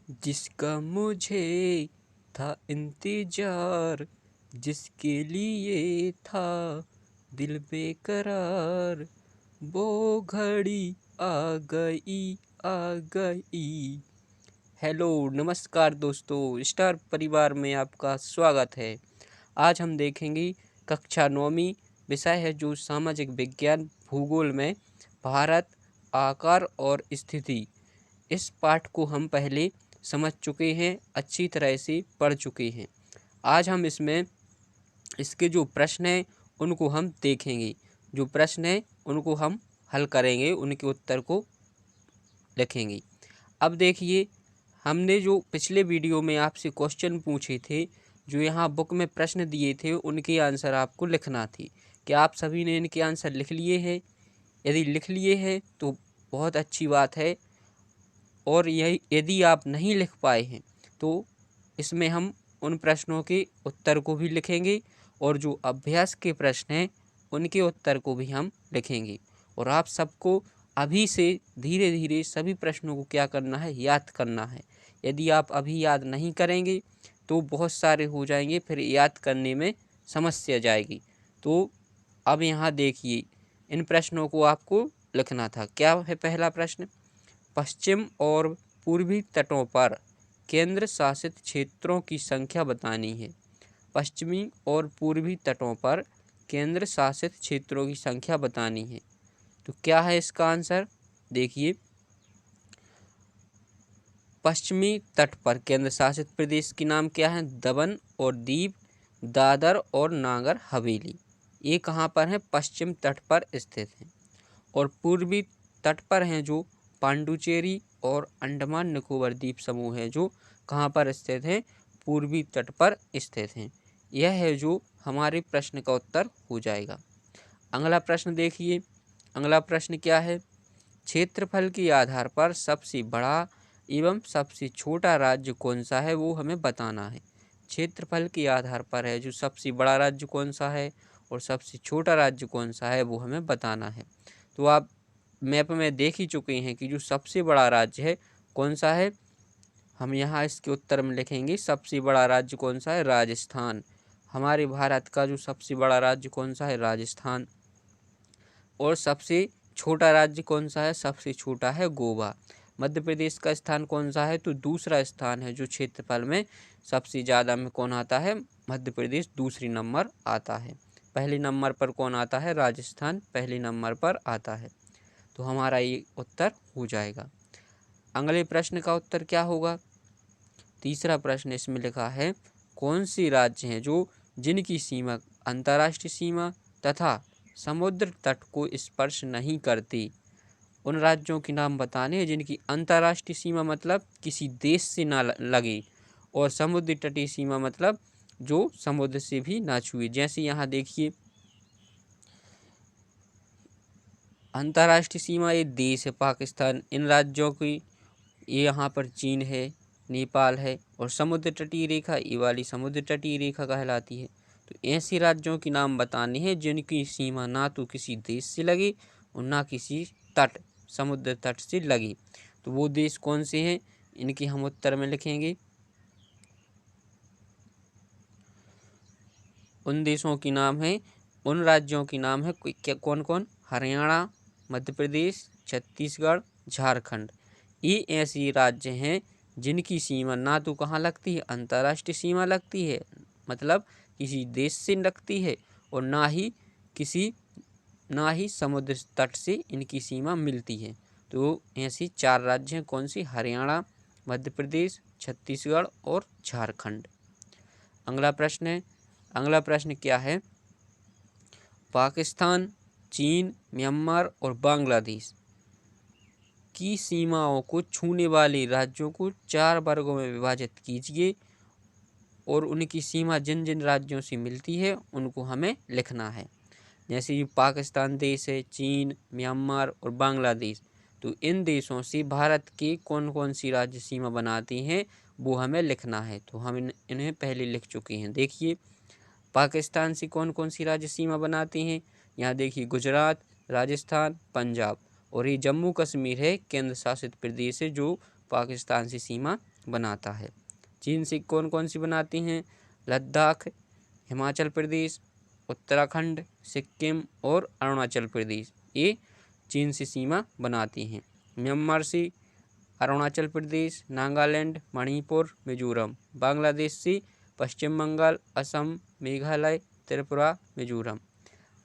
जिसका मुझे था इंतजार, जिसके लिए था दिल बेकरार, वो घड़ी आ गई आ गई। हेलो नमस्कार दोस्तों, स्टार परिवार में आपका स्वागत है। आज हम देखेंगे कक्षा 9वीं, विषय है जो सामाजिक विज्ञान भूगोल में भारत, आकार और स्थिति। इस पाठ को हम पहले समझ चुके हैं, अच्छी तरह से पढ़ चुके हैं। आज हम इसमें इसके जो प्रश्न हैं उनको हम देखेंगे। जो प्रश्न हैं उनको हम हल करेंगे, उनके उत्तर को लिखेंगे। अब देखिए, हमने जो पिछले वीडियो में आपसे क्वेश्चन पूछे थे, जो यहाँ बुक में प्रश्न दिए थे, उनके आंसर आपको लिखना थी। क्या आप सभी ने इनके आंसर लिख लिए हैं? यदि लिख लिए हैं तो बहुत अच्छी बात है, और यही यदि आप नहीं लिख पाए हैं तो इसमें हम उन प्रश्नों के उत्तर को भी लिखेंगे, और जो अभ्यास के प्रश्न हैं उनके उत्तर को भी हम लिखेंगे। और आप सबको अभी से धीरे धीरे सभी प्रश्नों को क्या करना है, याद करना है। यदि आप अभी याद नहीं करेंगे तो बहुत सारे हो जाएंगे, फिर याद करने में समस्या जाएगी। तो अब यहाँ देखिए, इन प्रश्नों को आपको लिखना था। क्या है पहला प्रश्न? पश्चिम और पूर्वी तटों पर केंद्र शासित क्षेत्रों की संख्या बतानी है। पश्चिमी और पूर्वी तटों पर केंद्र शासित क्षेत्रों की संख्या बतानी है। तो क्या है इसका आंसर? देखिए, पश्चिमी तट पर केंद्र शासित प्रदेश के नाम क्या है? दमन और दीव, दादर और नागर हवेली। ये कहाँ पर है? पश्चिम तट पर स्थित है। और पूर्वी तट पर हैं जो पांडुचेरी और अंडमान निकोबार द्वीप समूह है, जो कहाँ पर स्थित हैं? पूर्वी तट पर स्थित हैं। यह है जो हमारे प्रश्न का उत्तर हो जाएगा। अगला प्रश्न देखिए, अगला प्रश्न क्या है? क्षेत्रफल के आधार पर सबसे बड़ा एवं सबसे छोटा राज्य कौन सा है, वो हमें बताना है। क्षेत्रफल के आधार पर है जो सबसे बड़ा राज्य कौन सा है और सबसे छोटा राज्य कौन सा है, वो हमें बताना है। तो आप मैप में देख ही चुके हैं कि जो सबसे बड़ा राज्य है कौन सा है। हम यहाँ इसके उत्तर में लिखेंगे सबसे बड़ा राज्य कौन सा है? राजस्थान। हमारे भारत का जो सबसे बड़ा राज्य कौन सा है? राजस्थान। और सबसे छोटा राज्य कौन सा है? सबसे छोटा है गोवा। मध्य प्रदेश का स्थान कौन सा है? तो दूसरा स्थान है। जो क्षेत्रफल में सबसे ज़्यादा में कौन आता है? मध्य प्रदेश दूसरी नंबर आता है। पहले नंबर पर कौन आता है? राजस्थान पहले नंबर पर आता है। तो हमारा ये उत्तर हो जाएगा। अगले प्रश्न का उत्तर क्या होगा? तीसरा प्रश्न इसमें लिखा है, कौन से राज्य हैं जो जिनकी सीमा अंतर्राष्ट्रीय सीमा तथा समुद्र तट को स्पर्श नहीं करती। उन राज्यों के नाम बताने हैं जिनकी अंतर्राष्ट्रीय सीमा मतलब किसी देश से ना लगे, और समुद्र तटीय सीमा मतलब जो समुद्र से भी ना छुए। जैसे यहाँ देखिए, अंतर्राष्ट्रीय सीमा ये देश है पाकिस्तान, इन राज्यों की ये यहाँ पर चीन है, नेपाल है, और समुद्र तटीय रेखा ये वाली समुद्र तटीय रेखा कहलाती है। तो ऐसे राज्यों के नाम बताने हैं जिनकी सीमा ना तो किसी देश से लगे और ना किसी तट समुद्र तट से लगी। तो वो देश कौन से हैं, इनके हम उत्तर में लिखेंगे। उन देशों के नाम है, उन राज्यों के नाम है क्या कौन कौन? हरियाणा, मध्य प्रदेश, छत्तीसगढ़, झारखंड। ये ऐसे राज्य हैं जिनकी सीमा ना तो कहाँ लगती है? अंतर्राष्ट्रीय सीमा लगती है, मतलब किसी देश से लगती है, और ना ही समुद्र तट से इनकी सीमा मिलती है। तो ऐसी चार राज्य हैं, कौन सी? हरियाणा, मध्य प्रदेश, छत्तीसगढ़ और झारखंड। अगला प्रश्न है, अगला प्रश्न क्या है? पाकिस्तान, चीन, म्यांमार और बांग्लादेश की सीमाओं को छूने वाले राज्यों को 4 वर्गों में विभाजित कीजिए, और उनकी सीमा जिन जिन राज्यों से मिलती है उनको हमें लिखना है। जैसे ये पाकिस्तान देश है, चीन, म्यांमार और बांग्लादेश, तो इन देशों से भारत के कौन कौन सी राज्य सीमा बनाती हैं वो हमें लिखना है। तो हम इन्हें पहले लिख चुके हैं। देखिए, पाकिस्तान से कौन कौन सी राज्य सीमा बनाती हैं? यहाँ देखिए, गुजरात, राजस्थान, पंजाब, और ये जम्मू कश्मीर है केंद्र शासित प्रदेश है जो पाकिस्तान से सीमा बनाता है। चीन से कौन कौन सी बनाती हैं? लद्दाख, हिमाचल प्रदेश, उत्तराखंड, सिक्किम और अरुणाचल प्रदेश, ये चीन से सीमा बनाती हैं। म्यांमार से अरुणाचल प्रदेश, नागालैंड, मणिपुर, मिजोरम। बांग्लादेश से पश्चिम बंगाल, असम, मेघालय, त्रिपुरा, मिजोरम।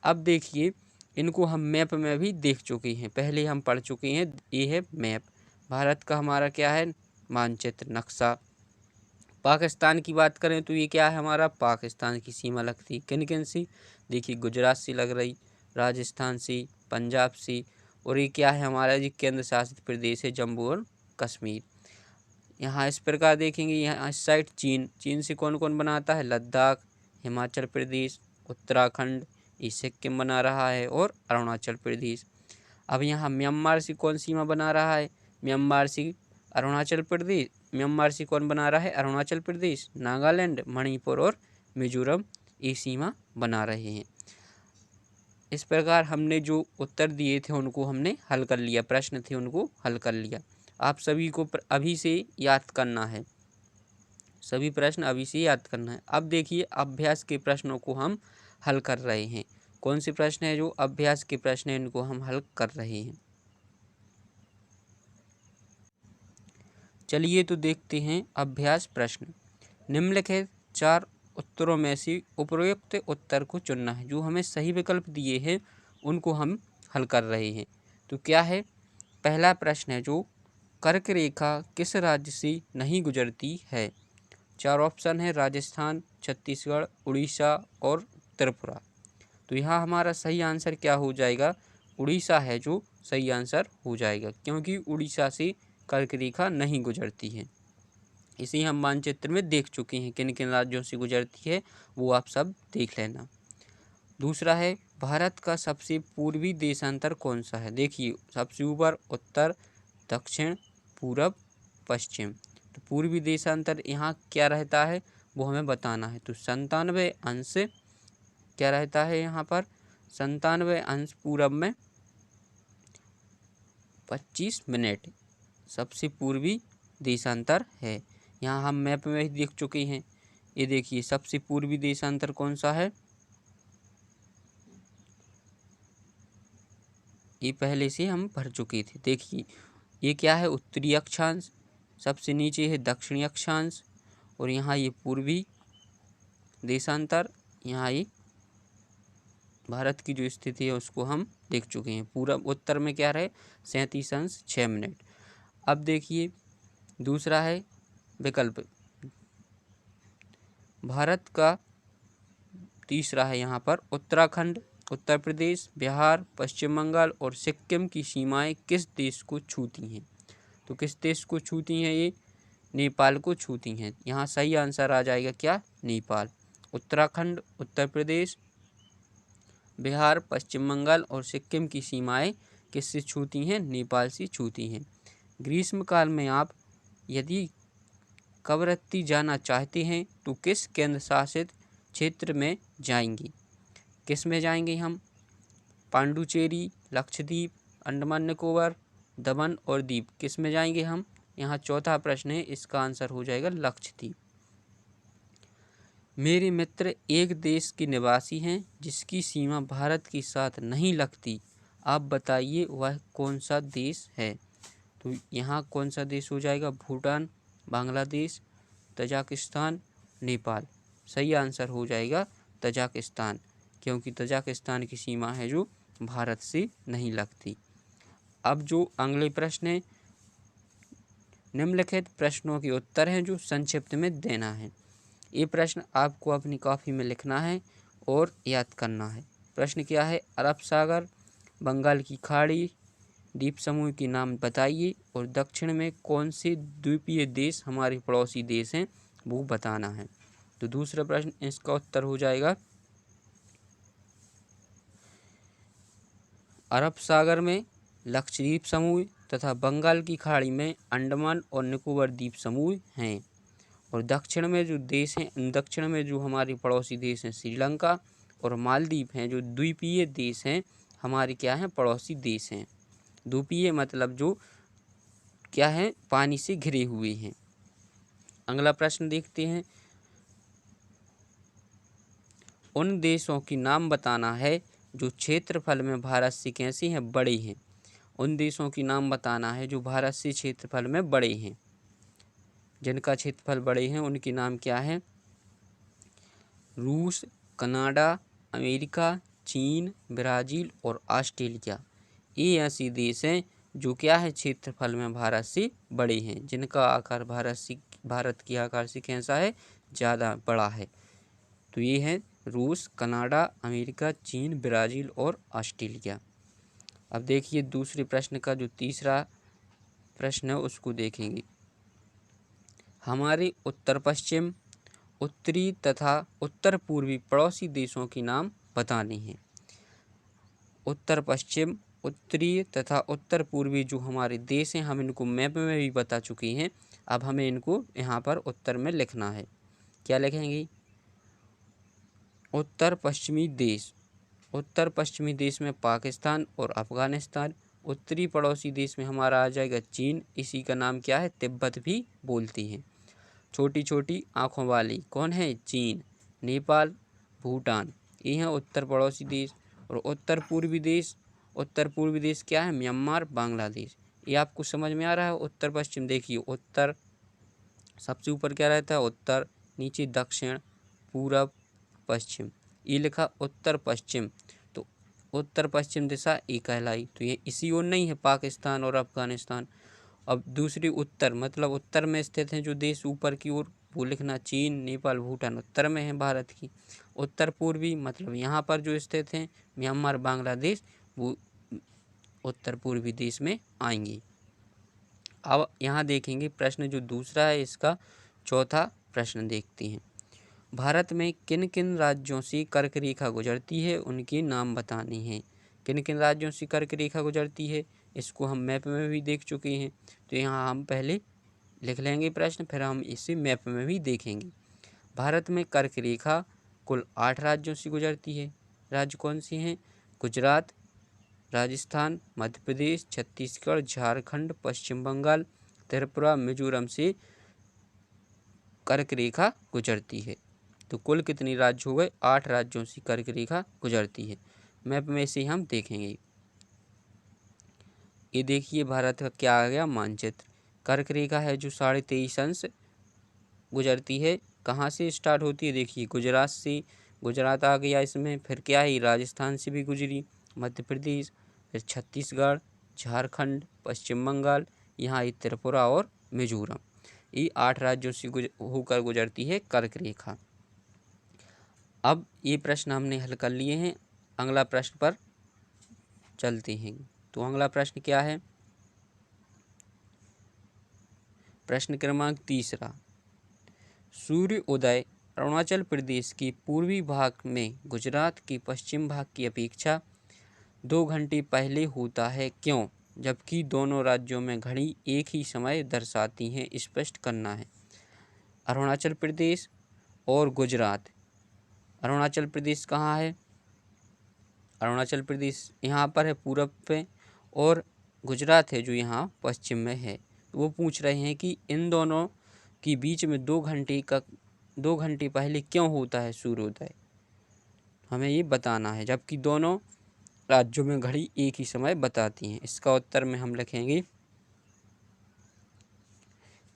अब देखिए, इनको हम मैप में भी देख चुके हैं, पहले हम पढ़ चुके हैं। ये है मैप, भारत का हमारा क्या है? मानचित्र, नक्शा। पाकिस्तान की बात करें तो ये क्या है? हमारा पाकिस्तान की सीमा लगती। किन किन सी? देखिए, गुजरात से लग रही, राजस्थान से, पंजाब से, और ये क्या है हमारा? जी केंद्र शासित प्रदेश है जम्मू और कश्मीर। यहाँ इस प्रकार देखेंगे, यहाँ इस साइड चीन, चीन से कौन कौन बनाता है? लद्दाख, हिमाचल प्रदेश, उत्तराखंड, ये सिक्किम बना रहा है, और अरुणाचल प्रदेश। अब यहाँ म्यांमार से कौन सीमा बना रहा है? म्यांमार से अरुणाचल प्रदेश। म्यांमार से कौन बना रहा है? अरुणाचल प्रदेश, नागालैंड, मणिपुर और मिजोरम, ये सीमा बना रहे हैं। इस प्रकार हमने जो उत्तर दिए थे उनको हमने हल कर लिया, प्रश्न थे उनको हल कर लिया। आप सभी को अभी से याद करना है, सभी प्रश्न अभी से याद करना है। अब देखिए, अभ्यास के प्रश्नों को हम हल कर रहे हैं। कौन से प्रश्न है? जो अभ्यास के प्रश्न हैं इनको हम हल कर रहे हैं। चलिए तो देखते हैं अभ्यास प्रश्न। निम्नलिखित 4 उत्तरों में से उपयुक्त उत्तर को चुनना है। जो हमें सही विकल्प दिए हैं उनको हम हल कर रहे हैं। तो क्या है? पहला प्रश्न है जो कर्क रेखा किस राज्य से नहीं गुजरती है? 4 ऑप्शन है, राजस्थान, छत्तीसगढ़, उड़ीसा और त्रिपुरा। तो यहाँ हमारा सही आंसर क्या हो जाएगा? उड़ीसा है जो सही आंसर हो जाएगा, क्योंकि उड़ीसा से कर्क रेखा नहीं गुजरती है। इसे हम मानचित्र में देख चुके हैं, किन किन राज्यों से गुजरती है वो आप सब देख लेना। दूसरा है, भारत का सबसे पूर्वी देशांतर कौन सा है? देखिए, सबसे ऊपर उत्तर, दक्षिण, पूरब, पश्चिम। तो पूर्वी देशांतर यहाँ क्या रहता है वो हमें बताना है। तो 97 अंश क्या रहता है यहाँ पर? 97 अंश पूरब में 25 मिनट सबसे पूर्वी देशांतर है। यहाँ हम मैप में ही देख चुके हैं। ये देखिए, सबसे पूर्वी देशांतर कौन सा है? ये पहले से हम भर चुके थे। देखिए, ये क्या है? उत्तरी अक्षांश, सबसे नीचे है दक्षिणी अक्षांश, और यहाँ ये पूर्वी देशांतर, यहाँ ये भारत की जो स्थिति है उसको हम देख चुके हैं। पूरब उत्तर में क्या रहे? 37 अंश 6 मिनट। अब देखिए, दूसरा है विकल्प, भारत का तीसरा है यहाँ पर उत्तराखंड, उत्तर प्रदेश, बिहार, पश्चिम बंगाल और सिक्किम की सीमाएं किस देश को छूती हैं? तो किस देश को छूती हैं? ये नेपाल को छूती हैं। यहाँ सही आंसर आ जाएगा क्या? नेपाल। उत्तराखंड, उत्तर प्रदेश, बिहार, पश्चिम बंगाल और सिक्किम की सीमाएं किससे छूती हैं? नेपाल से छूती हैं। ग्रीष्मकाल में आप यदि कवरत्ती जाना चाहते हैं तो किस केंद्र शासित क्षेत्र में जाएंगे? किस में जाएंगे हम? पांडुचेरी, लक्षद्वीप, अंडमान निकोबार, दमन और दीव, किस में जाएंगे हम? यहाँ चौथा प्रश्न है, इसका आंसर हो जाएगा लक्षद्वीप। मेरे मित्र एक देश के निवासी हैं जिसकी सीमा भारत के साथ नहीं लगती, आप बताइए वह कौन सा देश है? तो यहाँ कौन सा देश हो जाएगा? भूटान, बांग्लादेश, तजाकिस्तान, नेपाल। सही आंसर हो जाएगा तजाकिस्तान, क्योंकि तजाकिस्तान की सीमा है जो भारत से नहीं लगती। अब जो अगले प्रश्न है, निम्नलिखित प्रश्नों के उत्तर हैं जो संक्षिप्त में देना है। ये प्रश्न आपको अपनी कॉपी में लिखना है और याद करना है। प्रश्न क्या है? अरब सागर, बंगाल की खाड़ी, द्वीप समूह के नाम बताइए, और दक्षिण में कौन से द्वीपीय देश हमारे पड़ोसी देश हैं वो बताना है। तो दूसरा प्रश्न, इसका उत्तर हो जाएगा अरब सागर में लक्षद्वीप समूह तथा बंगाल की खाड़ी में अंडमान और निकोबार द्वीप समूह हैं। और दक्षिण में जो देश हैं, दक्षिण में जो हमारे पड़ोसी देश हैं श्रीलंका और मालदीव हैं, जो द्वीपीय देश हैं हमारे क्या हैं? पड़ोसी देश हैं। द्वीपीय मतलब जो क्या है? पानी से घिरे हुए हैं। अगला प्रश्न देखते हैं। उन देशों की नाम बताना है जो क्षेत्रफल में भारत से कैसे हैं, बड़े हैं। उन देशों की नाम बताना है जो भारत से क्षेत्रफल में बड़े हैं। जिनका क्षेत्रफल बड़े हैं उनके नाम क्या है? रूस, कनाडा, अमेरिका, चीन, ब्राज़ील और ऑस्ट्रेलिया। ये ऐसे देश हैं जो क्या है, क्षेत्रफल में भारत से बड़े हैं, जिनका आकार भारत के आकार से कैसा है, ज़्यादा बड़ा है। तो ये है रूस, कनाडा, अमेरिका, चीन, ब्राज़ील और ऑस्ट्रेलिया। अब देखिए दूसरे प्रश्न का जो तीसरा प्रश्न है उसको देखेंगे। हमारे उत्तर पश्चिम, उत्तरी तथा उत्तर पूर्वी पड़ोसी देशों के नाम बताने हैं। उत्तर पश्चिम, उत्तरी तथा उत्तर पूर्वी जो हमारे देश हैं, हम इनको मैप में भी बता चुके हैं। अब हमें इनको यहाँ पर उत्तर में लिखना है। क्या लिखेंगे? उत्तर पश्चिमी देश। उत्तर पश्चिमी देश में पाकिस्तान और अफगानिस्तान। उत्तरी पड़ोसी देश में हमारा आ जाएगा चीन, इसी का नाम क्या है, तिब्बत भी बोलती हैं। छोटी छोटी आँखों वाली कौन है? चीन, नेपाल, भूटान, ये हैं उत्तर पड़ोसी देश। और उत्तर पूर्वी देश क्या है? म्यांमार, बांग्लादेश। ये आपको समझ में आ रहा है? उत्तर पश्चिम देखिए, उत्तर सबसे ऊपर क्या रहता है? उत्तर, नीचे दक्षिण, पूरब, पश्चिम। ये लिखा उत्तर पश्चिम, तो उत्तर पश्चिम दिशा ये कहलाई। तो ये इसी ओर नहीं है पाकिस्तान और अफगानिस्तान। अब दूसरी उत्तर, मतलब उत्तर में स्थित हैं जो देश ऊपर की ओर, वो लिखना चीन, नेपाल, भूटान उत्तर में है भारत की। उत्तर पूर्वी मतलब यहाँ पर जो स्थित हैं म्यांमार, बांग्लादेश, वो उत्तर पूर्वी देश में आएंगी। अब यहाँ देखेंगे प्रश्न जो दूसरा है, इसका चौथा प्रश्न देखते हैं। भारत में किन किन राज्यों से कर्क रेखा गुजरती है, उनके नाम बताने हैं। किन किन राज्यों से कर्क रेखा गुजरती है, इसको हम मैप में भी देख चुके हैं। तो यहाँ हम पहले लिख लेंगे प्रश्न, फिर हम इसे मैप में भी देखेंगे। भारत में कर्क रेखा कुल 8 राज्यों से गुजरती है। राज्य कौन से हैं? गुजरात, राजस्थान, मध्य प्रदेश, छत्तीसगढ़, झारखंड, पश्चिम बंगाल, त्रिपुरा, मिजोरम से कर्क रेखा गुजरती है। तो कुल कितनी राज्य हो गए? 8 राज्यों से कर्क रेखा गुजरती है। मैप में से हम देखेंगे। ये देखिए भारत का क्या आ गया, मानचित्र। कर्क रेखा है जो 23.5 अंश गुजरती है। कहाँ से स्टार्ट होती है? देखिए गुजरात से, गुजरात आ गया इसमें। फिर क्या है, राजस्थान से भी गुजरी, मध्य प्रदेश, फिर छत्तीसगढ़, झारखंड, पश्चिम बंगाल, यहाँ त्रिपुरा और मिजोरम। ये 8 राज्यों से होकर गुजरती है कर्क रेखा। अब ये प्रश्न हमने हल कर लिए हैं। अगला प्रश्न पर चलते हैं। तो अगला प्रश्न क्या है? प्रश्न क्रमांक 3। सूर्य उदय अरुणाचल प्रदेश के पूर्वी भाग में गुजरात के पश्चिम भाग की अपेक्षा 2 घंटे पहले होता है, क्यों? जबकि दोनों राज्यों में घड़ी एक ही समय दर्शाती हैं, स्पष्ट करना है। अरुणाचल प्रदेश और गुजरात। अरुणाचल प्रदेश कहाँ है? अरुणाचल प्रदेश यहाँ पर है पूरब पे, और गुजरात है जो यहाँ पश्चिम में है। तो वो पूछ रहे हैं कि इन दोनों के बीच में 2 घंटे पहले क्यों होता है सूर्योदय, हमें ये बताना है, जबकि दोनों राज्यों में घड़ी एक ही समय बताती हैं। इसका उत्तर में हम लिखेंगे,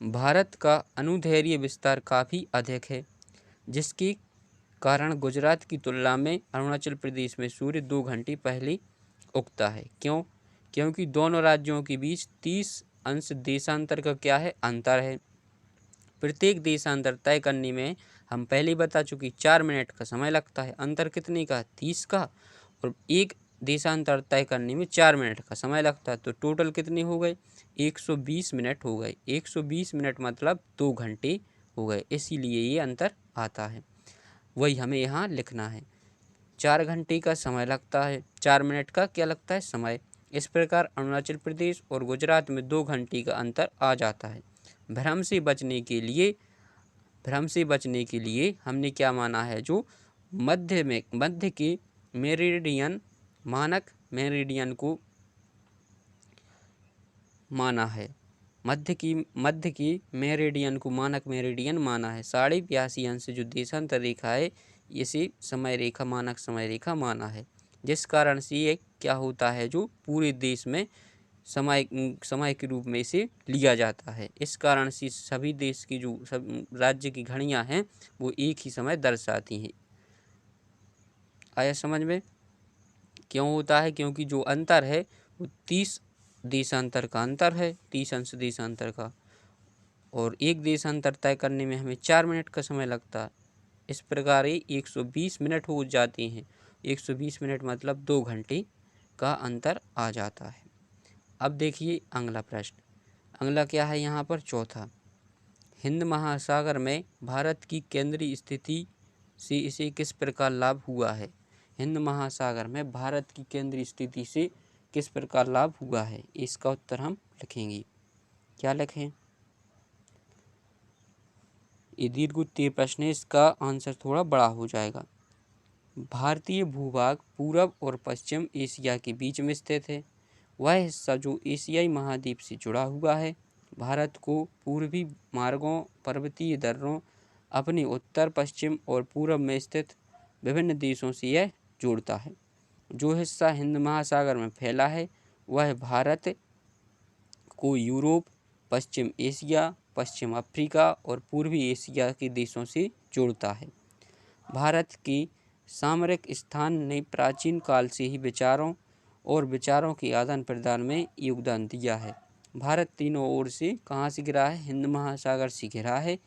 भारत का अनुदैर्ध्य विस्तार काफ़ी अधिक है, जिसके कारण गुजरात की तुलना में अरुणाचल प्रदेश में सूर्य 2 घंटे पहले उगता है। क्यों? क्योंकि दोनों राज्यों के बीच 30 अंश देशांतर का क्या है, अंतर है। प्रत्येक देशांतर तय करने में हम पहले ही बता चुके 4 मिनट का समय लगता है। अंतर कितने का? 30 का। और एक देशांतर तय करने में 4 मिनट का समय लगता है। तो टोटल कितने हो गए? 120 मिनट हो गए। 120 मिनट मतलब 2 घंटे हो गए, इसीलिए ये अंतर आता है। वही हमें यहाँ लिखना है। 4 घंटे का समय लगता है, 4 मिनट का क्या लगता है, समय। इस प्रकार अरुणाचल प्रदेश और गुजरात में 2 घंटे का अंतर आ जाता है। भ्रम से बचने के लिए हमने क्या माना है, जो मध्य के मेरिडियन, मानक मेरिडियन को माना है। मध्य की मेरिडियन को मानक मेरिडियन माना है। 82.5 अंश जो देशांतर रेखा है इसे समय रेखा मानक समय रेखा माना है, जिस कारण से ये क्या होता है जो पूरे देश में समय के रूप में इसे लिया जाता है। इस कारण से सभी देश की जो सब राज्य की घड़ियां हैं वो एक ही समय दर्शाती हैं। आया समझ में? क्यों होता है? क्योंकि जो अंतर है वो 30 देशांतर का अंतर है, 30 अंश देशांतर का, और एक देशांतर तय करने में हमें 4 मिनट का समय लगता है। इस प्रकार ये 120 मिनट हो जाते हैं। 120 मिनट मतलब 2 घंटे का अंतर आ जाता है। अब देखिए अगला प्रश्न। अगला क्या है यहाँ पर? चौथा, हिंद महासागर में भारत की केंद्रीय स्थिति से इसे किस प्रकार लाभ हुआ है? हिंद महासागर में भारत की केंद्रीय स्थिति से किस प्रकार लाभ हुआ है? इसका उत्तर हम लिखेंगे। क्या लिखें? ये दीर्घ उत्तरीय प्रश्न है, इसका आंसर थोड़ा बड़ा हो जाएगा। भारतीय भूभाग पूरब और पश्चिम एशिया के बीच में स्थित है। वह हिस्सा जो एशियाई महाद्वीप से जुड़ा हुआ है। भारत को पूर्वी मार्गों, पर्वतीय दर्रों, अपने उत्तर, पश्चिम और पूरब में स्थित विभिन्न देशों से यह जोड़ता है। जो हिस्सा हिंद महासागर में फैला है वह भारत को यूरोप, पश्चिम एशिया, पश्चिम अफ्रीका और पूर्वी एशिया के देशों से जोड़ता है। भारत के सामरिक स्थान ने प्राचीन काल से ही विचारों के आदान प्रदान में योगदान दिया है। भारत तीनों ओर से कहाँ से घिरा है? हिंद महासागर से घिरा है,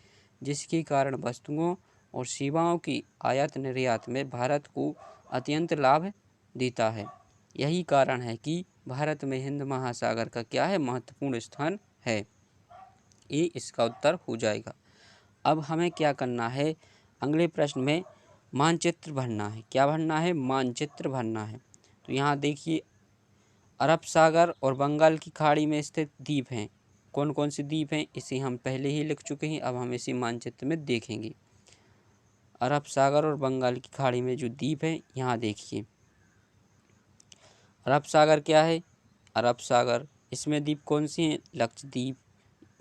जिसके कारण वस्तुओं और सेवाओं की आयात निर्यात में भारत को अत्यंत लाभ देता है। यही कारण है कि भारत में हिंद महासागर का क्या है? महत्वपूर्ण स्थान है। ये इसका उत्तर हो जाएगा। अब हमें क्या करना है? अगले प्रश्न में मानचित्र भरना है। क्या भरना है? मानचित्र भरना है। तो यहाँ देखिए अरब सागर और बंगाल की खाड़ी में स्थित द्वीप हैं। कौन कौन से द्वीप हैं इसे हम पहले ही लिख चुके हैं, अब हम इसे मानचित्र में देखेंगे। अरब सागर और बंगाल की खाड़ी में जो द्वीप हैं, यहाँ देखिए अरब सागर क्या है? अरब सागर, इसमें द्वीप कौन से हैं? लक्षद्वीप,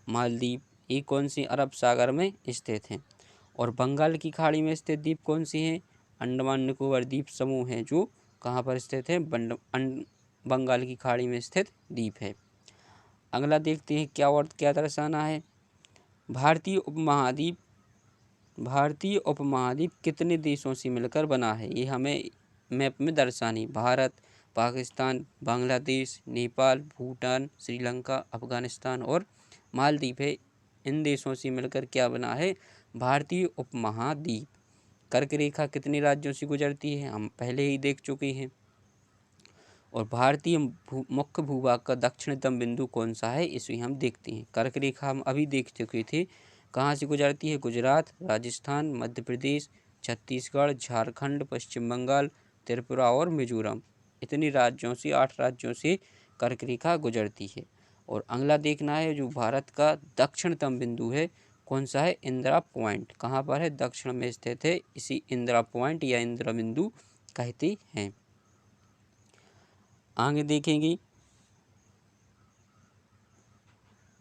मालदीव, ये कौन सी अरब सागर में स्थित हैं। और बंगाल की खाड़ी में स्थित द्वीप कौन से हैं? अंडमान निकोबार द्वीप समूह हैं, जो कहाँ पर स्थित है? बंगाल की खाड़ी में स्थित द्वीप है। अगला देखते हैं क्या और क्या दर्शाना है। भारतीय उपमहाद्वीप कितने देशों से मिलकर बना है? ये हमें मैप में दर्शानी। भारत, पाकिस्तान, बांग्लादेश, नेपाल, भूटान, श्रीलंका, अफगानिस्तान और मालदीव है। इन देशों से मिलकर क्या बना है? भारतीय उपमहाद्वीप। कर्क रेखा कितने राज्यों से गुजरती है? हम पहले ही देख चुके हैं। और भारतीय मुख्य भूभाग का दक्षिणतम बिंदु कौन सा है, इसे हम देखते हैं। कर्क रेखा हम अभी देख चुके थे। कहाँ से गुजरती है? गुजरात, राजस्थान, मध्य प्रदेश, छत्तीसगढ़, झारखंड, पश्चिम बंगाल, त्रिपुरा और मिजोरम। इतने राज्यों से, 8 राज्यों से कर्क रेखा गुजरती है। और अगला देखना है जो भारत का दक्षिणतम बिंदु है कौन सा है? इंदिरा पॉइंट। कहाँ पर है? दक्षिण में स्थित है। इसी इंदिरा पॉइंट या इंदिरा बिंदु कहते हैं। आगे देखेंगे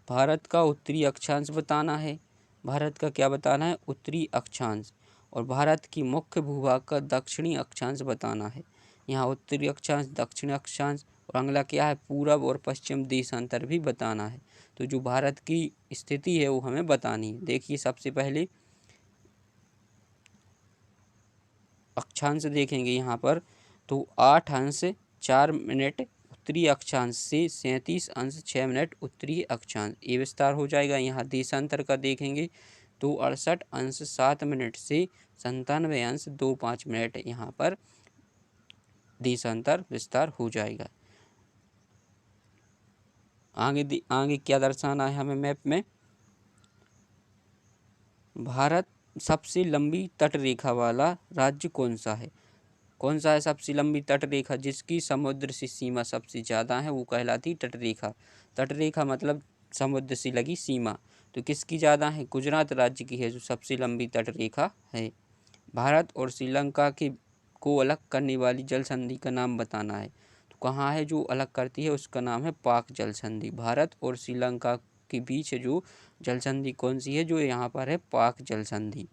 भारत का उत्तरी अक्षांश बताना है। भारत का क्या बताना है? उत्तरी अक्षांश। और भारत की मुख्य भूभाग का दक्षिणी अक्षांश बताना है। यहाँ उत्तरी अक्षांश, दक्षिणी अक्षांश और अगला क्या है? पूरब और पश्चिम देशांतर भी बताना है। तो जो भारत की स्थिति है वो हमें बतानी है। देखिए सबसे पहले अक्षांश देखेंगे यहाँ पर, तो 8 अंश 4 मिनट उत्तरी अक्षांश से 37 अंश 6 मिनट उत्तरी अक्षांश, ये विस्तार हो जाएगा। यहाँ देशांतर का देखेंगे तो 68 अंश 7 मिनट से 97 अंश 25 मिनट, यहाँ पर देशांतर विस्तार हो जाएगा। आगे क्या दर्शाना है हमें मैप में? भारत सबसे लंबी तट रेखा वाला राज्य कौन सा है? कौन सा है सबसे लंबी तट रेखा जिसकी समुद्र से सीमा सबसे ज़्यादा है? वो कहलाती तट रेखा। तट रेखा मतलब समुद्र से लगी सीमा। तो किसकी ज़्यादा है? गुजरात राज्य की है जो सबसे लंबी तट रेखा है। भारत और श्रीलंका के को अलग करने वाली जल संधि का नाम बताना है। तो कहाँ है जो अलग करती है? उसका नाम है पाक जल संधि। भारत और श्रीलंका के बीच जो जल संधि कौन सी है, जो यहाँ पर है पाक जल संधि।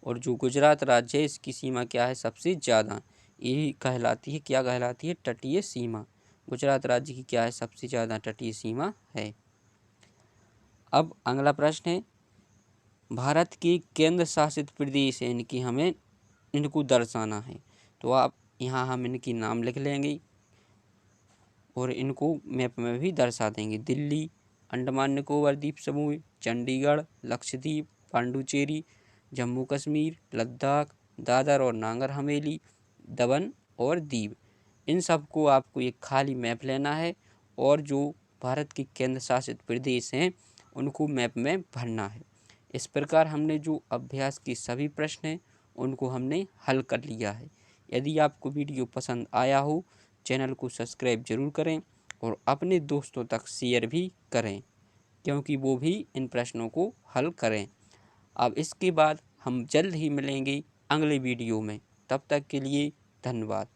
और जो गुजरात राज्य है इसकी सीमा क्या है, सबसे ज़्यादा, ये कहलाती है, क्या कहलाती है, तटीय सीमा। गुजरात राज्य की क्या है, सबसे ज़्यादा तटीय सीमा है। अब अगला प्रश्न है, भारत के केंद्र शासित प्रदेश है इनकी हमें इनको दर्शाना है। तो आप यहाँ हम इनकी नाम लिख लेंगे और इनको मैप में भी दर्शा देंगे। दिल्ली, अंडमान निकोबार द्वीप समूह, चंडीगढ़, लक्षद्वीप, पांडुचेरी, जम्मू कश्मीर, लद्दाख, दादर और नागर हवेली, दमन और दीव। इन सबको आपको एक खाली मैप लेना है और जो भारत के केंद्र शासित प्रदेश हैं उनको मैप में भरना है। इस प्रकार हमने जो अभ्यास के सभी प्रश्न हैं उनको हमने हल कर लिया है। यदि आपको वीडियो पसंद आया हो, चैनल को सब्सक्राइब जरूर करें और अपने दोस्तों तक शेयर भी करें, क्योंकि वो भी इन प्रश्नों को हल करें। अब इसके बाद हम जल्द ही मिलेंगे अगले वीडियो में। तब तक के लिए धन्यवाद।